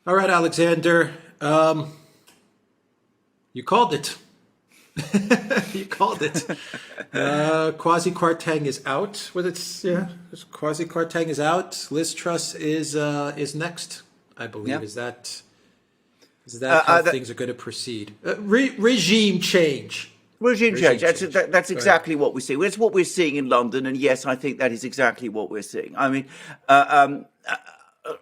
All right, Alexander. You called it. You called it. Quasi Kwarteng is out. With its Quasi Kwarteng is out. Liz Truss is next. I believe Yeah. is that how things are going to proceed? Regime change. Regime change. That's Change. that's Go ahead. exactly what we're seeing. That's what we're seeing in London, and yes, I think that is exactly what we're seeing. I mean,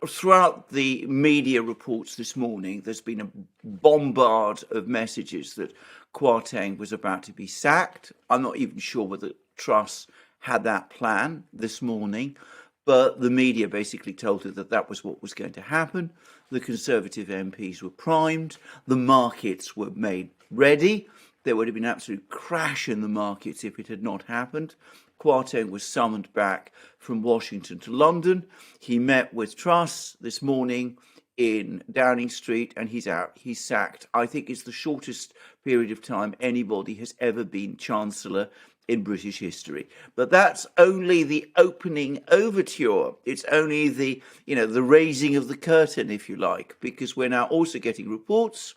throughout the media reports this morning, there's been a bombard of messages that Kwarteng was about to be sacked. I'm not even sure whether Truss had that plan this morning, but the media basically told her that that was what was going to happen. The Conservative MPs were primed, the markets were made ready. There would have been an absolute crash in the markets if it had not happened. Kwarteng was summoned back from Washington to London. He met with Truss this morning in Downing Street, and he's out. He's sacked. I think it's the shortest period of time anybody has ever been Chancellor in British history. But that's only the opening overture. It's only the raising of the curtain, if you like, because we're now also getting reports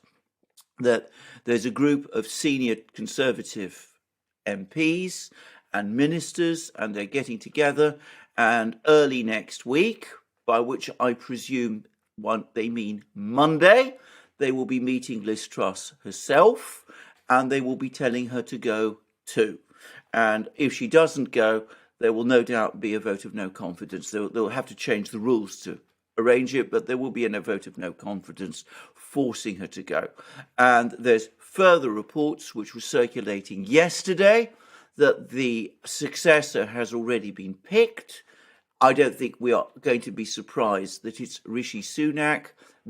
that there's a group of senior Conservative MPs and ministers, and they're getting together, and early next week, by which I presume they mean Monday, they will be meeting Liz Truss herself, and they will be telling her to go too. And if she doesn't go, there will no doubt be a vote of no confidence. They'll have to change the rules to arrange it, but there will be a vote of no confidence forcing her to go. And there's further reports which were circulating yesterday that the successor has already been picked. I don't think we are going to be surprised that it's Rishi Sunak,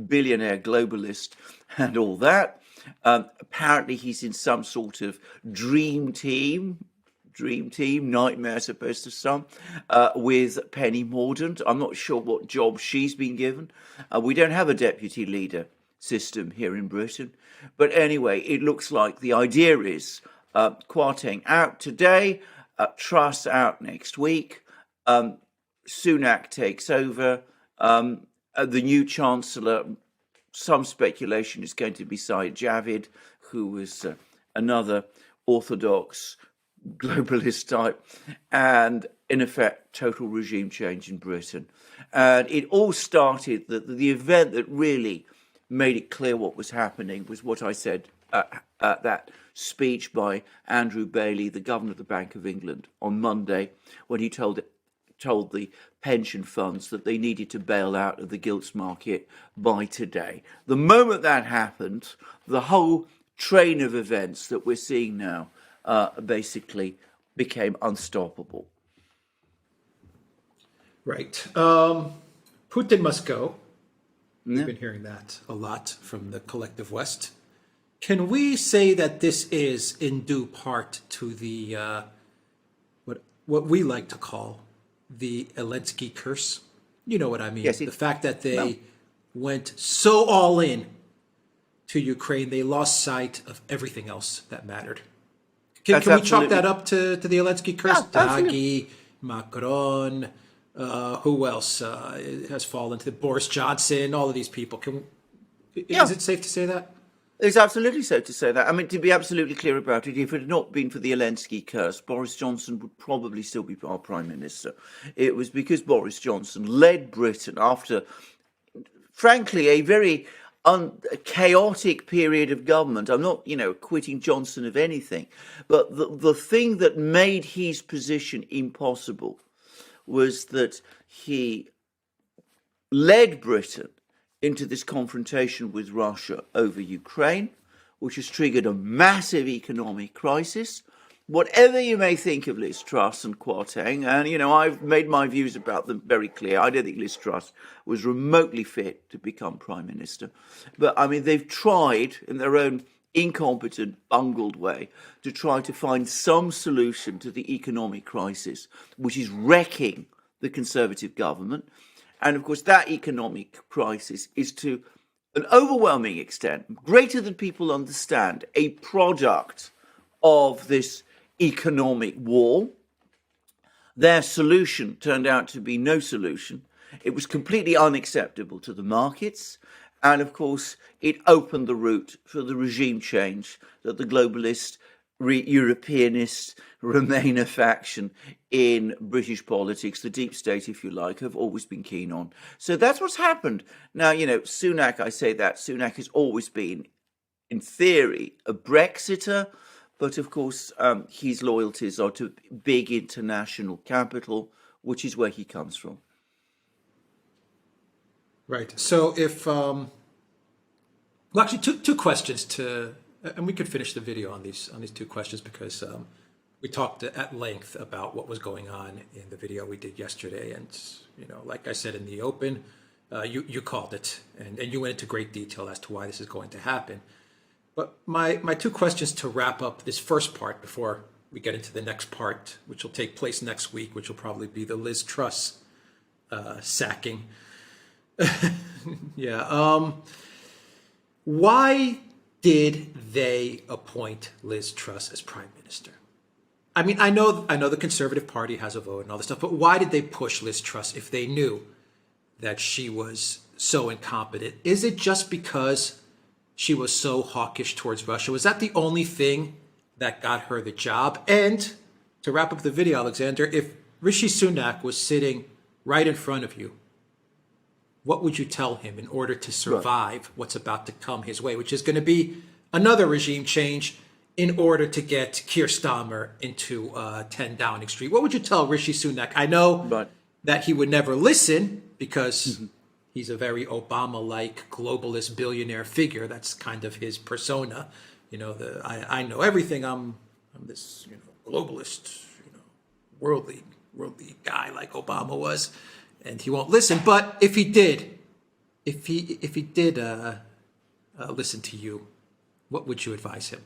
billionaire globalist and all that. Apparently he's in some sort of dream team, nightmare, I suppose, to some, with Penny Mordaunt. I'm not sure what job she's been given. We don't have a deputy leader system here in Britain. But anyway, it looks like the idea is Kwarteng out today, Truss out next week, Sunak takes over, the new Chancellor, some speculation is going to be Saeed Javid, who was another orthodox globalist type, and in effect, total regime change in Britain. And it all started, the event that really made it clear what was happening was what I said at that speech by Andrew Bailey, the governor of the Bank of England, on Monday, when he told the pension funds that they needed to bail out of the gilts market by today. The moment that happened, the whole train of events that we're seeing now basically became unstoppable. Right. Putin must go. We've been hearing that a lot from the collective West. Can we say that this is in due part to the what we like to call the Elensky curse? You know what I mean. Yes, the fact that they went so all in to Ukraine, they lost sight of everything else that mattered. Can we chalk that up to the Elensky curse? Yeah, Draghi, Macron, who else has fallen to the Boris Johnson, all of these people. Is it safe to say that? It's absolutely safe to say that. I mean, to be absolutely clear about it, if it had not been for the Elensky curse, Boris Johnson would probably still be our Prime Minister. It was because Boris Johnson led Britain after, frankly, a very chaotic period of government. I'm not, acquitting Johnson of anything, but the thing that made his position impossible was that he led Britain into this confrontation with Russia over Ukraine, which has triggered a massive economic crisis. Whatever you may think of Liz Truss and Kwarteng, and I've made my views about them very clear. I don't think Liz Truss was remotely fit to become Prime Minister. But I mean, they've tried in their own incompetent, bungled way to try to find some solution to the economic crisis, which is wrecking the Conservative government. And of course, that economic crisis is to an overwhelming extent, greater than people understand, a product of this economic war. Their solution turned out to be no solution. It was completely unacceptable to the markets. And of course, it opened the route for the regime change that the globalist, Europeanist Remainer faction in British politics, the deep state, if you like, have always been keen on. So that's what's happened. Now, Sunak, I say that, Sunak has always been, in theory, a Brexiter, but of course, his loyalties are to big international capital, which is where he comes from. Right. So well, actually, two questions and we could finish the video on these two questions because we talked at length about what was going on in the video we did yesterday, and like I said in the open, you called it, and you went into great detail as to why this is going to happen. But my two questions to wrap up this first part before we get into the next part, which will take place next week, which will probably be the Liz Truss sacking. Yeah. Why did they appoint Liz Truss as prime minister? I mean, I know the Conservative Party has a vote and all this stuff, but why did they push Liz Truss if they knew that she was so incompetent? Is it just because she was so hawkish towards Russia? Was that the only thing that got her the job? And to wrap up the video, Alexander, if Rishi Sunak was sitting right in front of you, what would you tell him in order to survive what's about to come his way, which is going to be another regime change in order to get Keir Starmer into 10 Downing Street? What would you tell Rishi Sunak? I know that he would never listen because he's a very Obama-like globalist billionaire figure. That's kind of his persona. I know everything. I'm this globalist, worldly guy like Obama was. And he won't listen. But if he did listen to you, what would you advise him?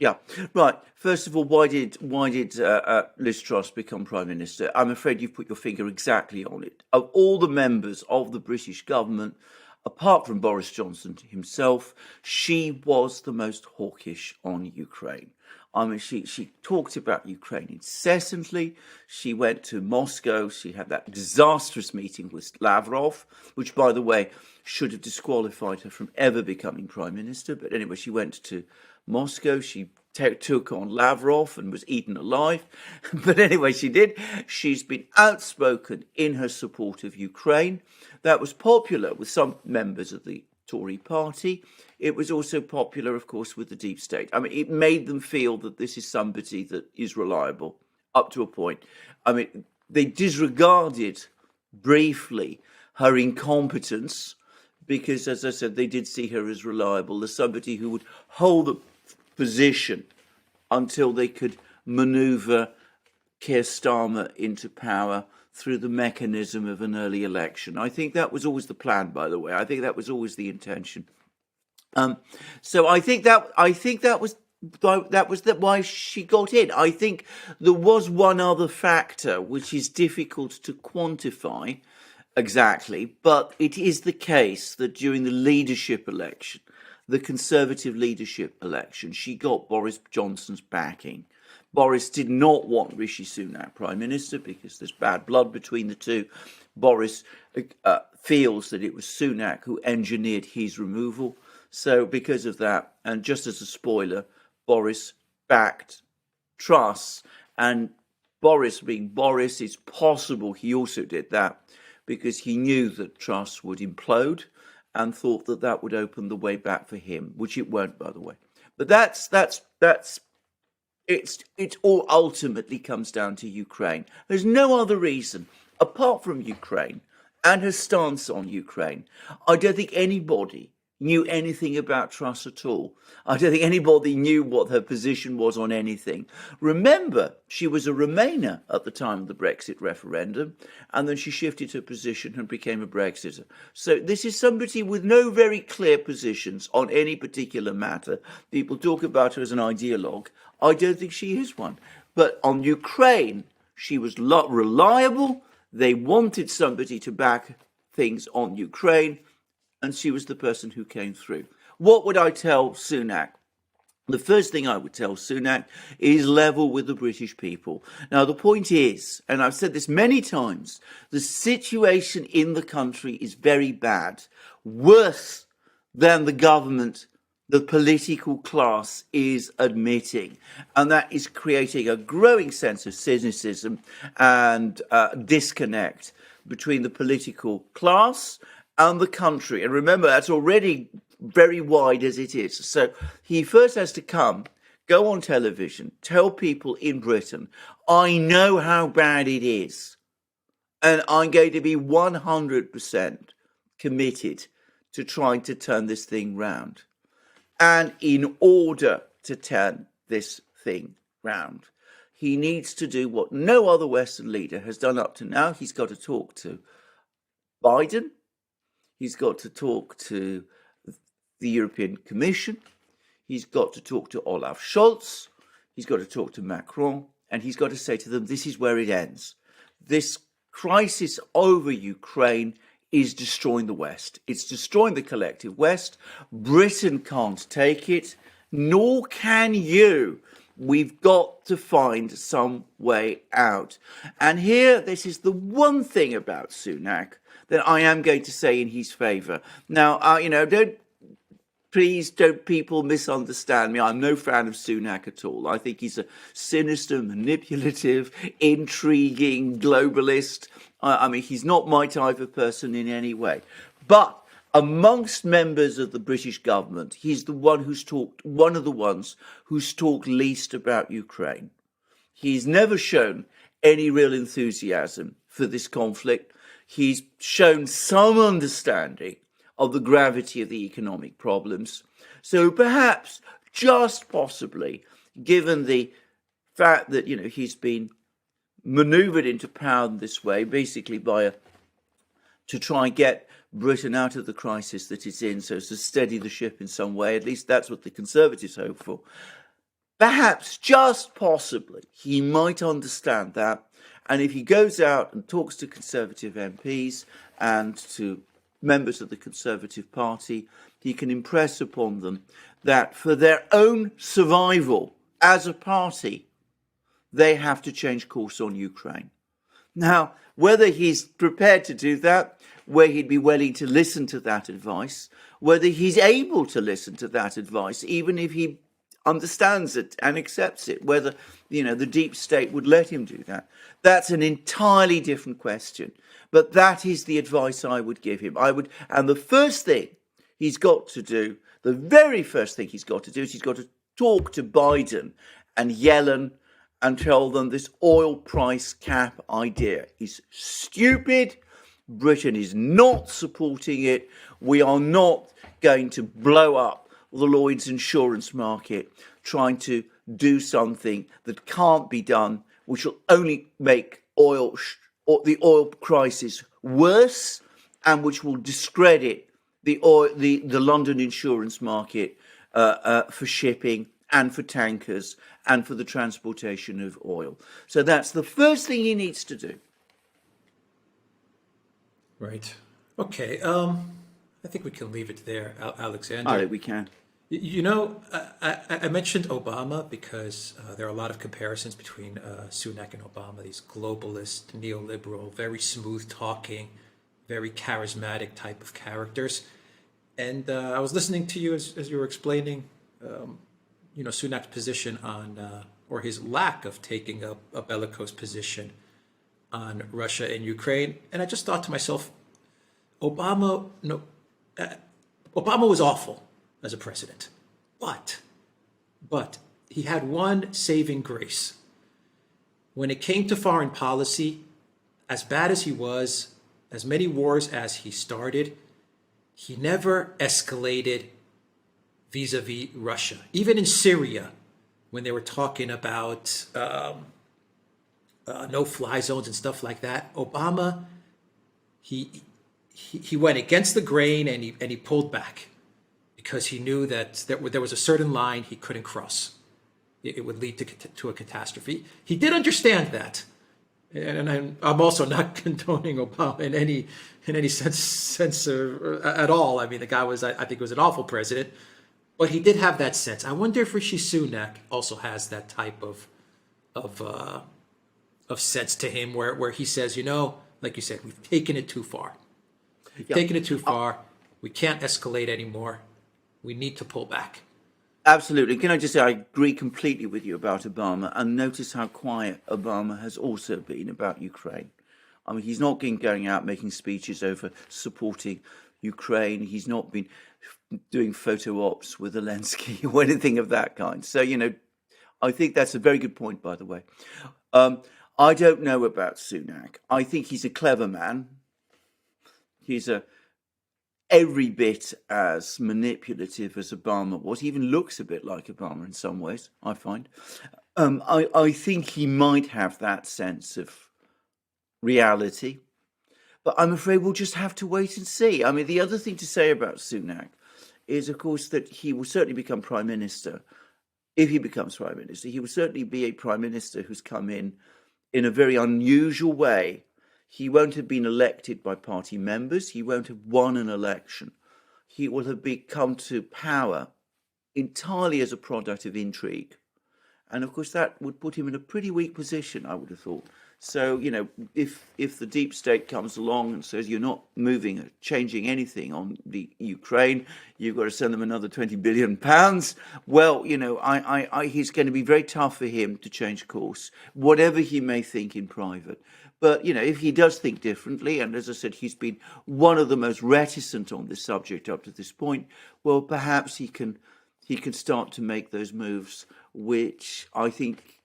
Yeah, right. First of all, why did Liz Truss become prime minister? I'm afraid you've put your finger exactly on it. Of all the members of the British government, apart from Boris Johnson himself, she was the most hawkish on Ukraine. I mean, she talked about Ukraine incessantly. She went to Moscow. She had that disastrous meeting with Lavrov, which, by the way, should have disqualified her from ever becoming prime minister. But anyway, she went to Moscow. She took on Lavrov and was eaten alive. But anyway, she did. She's been outspoken in her support of Ukraine. That was popular with some members of the Tory party. It was also popular, of course, with the deep state. I mean, it made them feel that this is somebody that is reliable up to a point. I mean, they disregarded briefly her incompetence because, as I said, they did see her as reliable, as somebody who would hold the position until they could maneuver Keir Starmer into power through the mechanism of an early election. I think that was always the plan, by the way. I think that was always the intention. So I think that was why she got in. I think there was one other factor which is difficult to quantify exactly, but it is the case that during the leadership election, the Conservative leadership election, she got Boris Johnson's backing. Boris did not want Rishi Sunak prime minister because there's bad blood between the two. Boris feels that it was Sunak who engineered his removal. So because of that, and just as a spoiler, Boris backed Truss. And Boris being Boris, it's possible he also did that because he knew that Truss would implode and thought that that would open the way back for him, which it won't, by the way. But it all ultimately comes down to Ukraine. There's no other reason, apart from Ukraine and her stance on Ukraine. I don't think anybody knew anything about Truss at all. I don't think anybody knew what her position was on anything. Remember, she was a Remainer at the time of the Brexit referendum, and then she shifted her position and became a Brexiter. So this is somebody with no very clear positions on any particular matter. People talk about her as an ideologue. I don't think she is one. But on Ukraine, she was reliable. They wanted somebody to back things on Ukraine, and she was the person who came through. What would I tell Sunak? the first thing I would tell Sunak is level with the British people. Now, the point is, and I've said this many times, the situation in the country is very bad, worse than the government, the political class is admitting. And that is creating a growing sense of cynicism and disconnect between the political class and the country. And remember, that's already very wide as it is. So he first has to go on television, tell people in Britain, I know how bad it is, and I'm going to be 100% committed to trying to turn this thing round. And in order to turn this thing round, he needs to do what no other Western leader has done up to now. He's got to talk to Biden. He's got to talk to the European Commission. He's got to talk to Olaf Scholz. He's got to talk to Macron. And he's got to say to them, this is where it ends. This crisis over Ukraine is destroying the West. It's destroying the collective West. Britain can't take it, nor can you. We've got to find some way out. And here, this is the one thing about Sunak that I am going to say in his favour. Now, please don't people misunderstand me. I'm no fan of Sunak at all. I think he's a sinister, manipulative, intriguing globalist. I mean, he's not my type of person in any way. But amongst members of the British government, he's one of the ones who's talked least about Ukraine. He's never shown any real enthusiasm for this conflict. He's shown some understanding of the gravity of the economic problems. So perhaps, just possibly, given the fact that, he's been maneuvered into power in this way, basically to try and get Britain out of the crisis that it's in, so as to steady the ship in some way. At least that's what the Conservatives hope for. Perhaps, just possibly, he might understand that. And if he goes out and talks to Conservative MPs and to members of the Conservative Party, he can impress upon them that for their own survival as a party, they have to change course on Ukraine. Now, whether he's prepared to do that, where he'd be willing to listen to that advice, whether he's able to listen to that advice, even if he understands it and accepts it, whether, the deep state would let him do that, that's an entirely different question. But that is the advice I would give him. And the first thing he's got to do, the very first thing he's got to do is he's got to talk to Biden and Yellen and tell them this oil price cap idea is stupid. Britain is not supporting it. We are not going to blow up the Lloyd's insurance market trying to do something that can't be done, which will only make the oil crisis worse, and which will discredit the London insurance market for shipping and for tankers and for the transportation of oil. So that's the first thing he needs to do. Right. Okay. I think we can leave it there, Alexander. I think we can. I mentioned Obama because there are a lot of comparisons between Sunak and Obama, these globalist, neoliberal, very smooth talking, very charismatic type of characters. And I was listening to you as you were explaining, Sunak's position on, or his lack of taking a bellicose position on Russia and Ukraine. And I just thought to myself, Obama was awful as a president, but he had one saving grace. When it came to foreign policy, as bad as he was, as many wars as he started, he never escalated vis-a-vis Russia. Even in Syria, when they were talking about no-fly zones and stuff like that, Obama, he went against the grain and he pulled back because he knew that there was a certain line he couldn't cross. It would lead to a catastrophe. He did understand that, and I'm also not condoning Obama in any sense at all. I mean, the guy was, I think, was an awful president. But he did have that sense. I wonder if Rishi Sunak also has that type of sense to him, where he says, like you said, we've taken it too far. We've taken it too far. We can't escalate anymore. We need to pull back. Absolutely. Can I just say, I agree completely with you about Obama, and notice how quiet Obama has also been about Ukraine. I mean, he's not been going out making speeches over supporting Ukraine. He's not been doing photo ops with Elensky or anything of that kind. So, I think that's a very good point, by the way. I don't know about Sunak. I think he's a clever man. He's every bit as manipulative as Obama was. He even looks a bit like Obama in some ways, I find. I think he might have that sense of reality, but I'm afraid we'll just have to wait and see. I mean, the other thing to say about Sunak is, of course, that he will certainly become Prime Minister. If he becomes Prime Minister, he will certainly be a Prime Minister who's come in a very unusual way. He won't have been elected by party members. He won't have won an election. He will have come to power entirely as a product of intrigue. And of course, that would put him in a pretty weak position, I would have thought. So, if the deep state comes along and says you're not moving or changing anything on the Ukraine, you've got to send them another £20 billion. Well, he's going to be very tough for him to change course, whatever he may think in private. But, if he does think differently, and as I said, he's been one of the most reticent on this subject up to this point, well, perhaps he can start to make those moves, which I think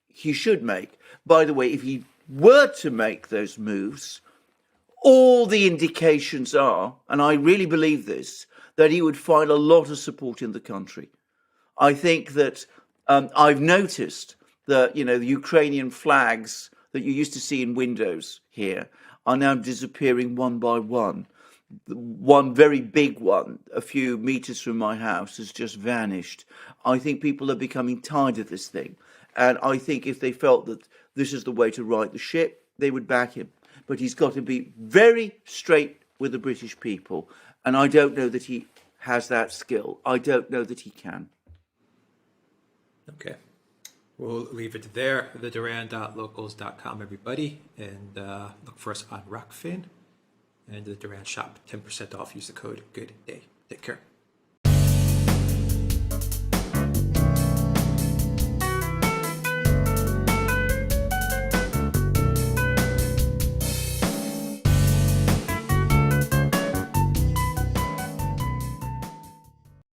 he should make. By the way, if he were to make those moves, all the indications are, and I really believe this, that he would find a lot of support in the country. I think that I've noticed that, the Ukrainian flags that you used to see in windows here are now disappearing one by one. One very big one, a few meters from my house, has just vanished. I think people are becoming tired of this thing. And I think if they felt that this is the way to right the ship, they would back him. But he's got to be very straight with the British people. And I don't know that he has that skill. I don't know that he can. Okay. We'll leave it there. theduran.locals.com, everybody. And look for us on Rockfin and the Duran shop. 10% off. Use the code GOOD DAY. Take care.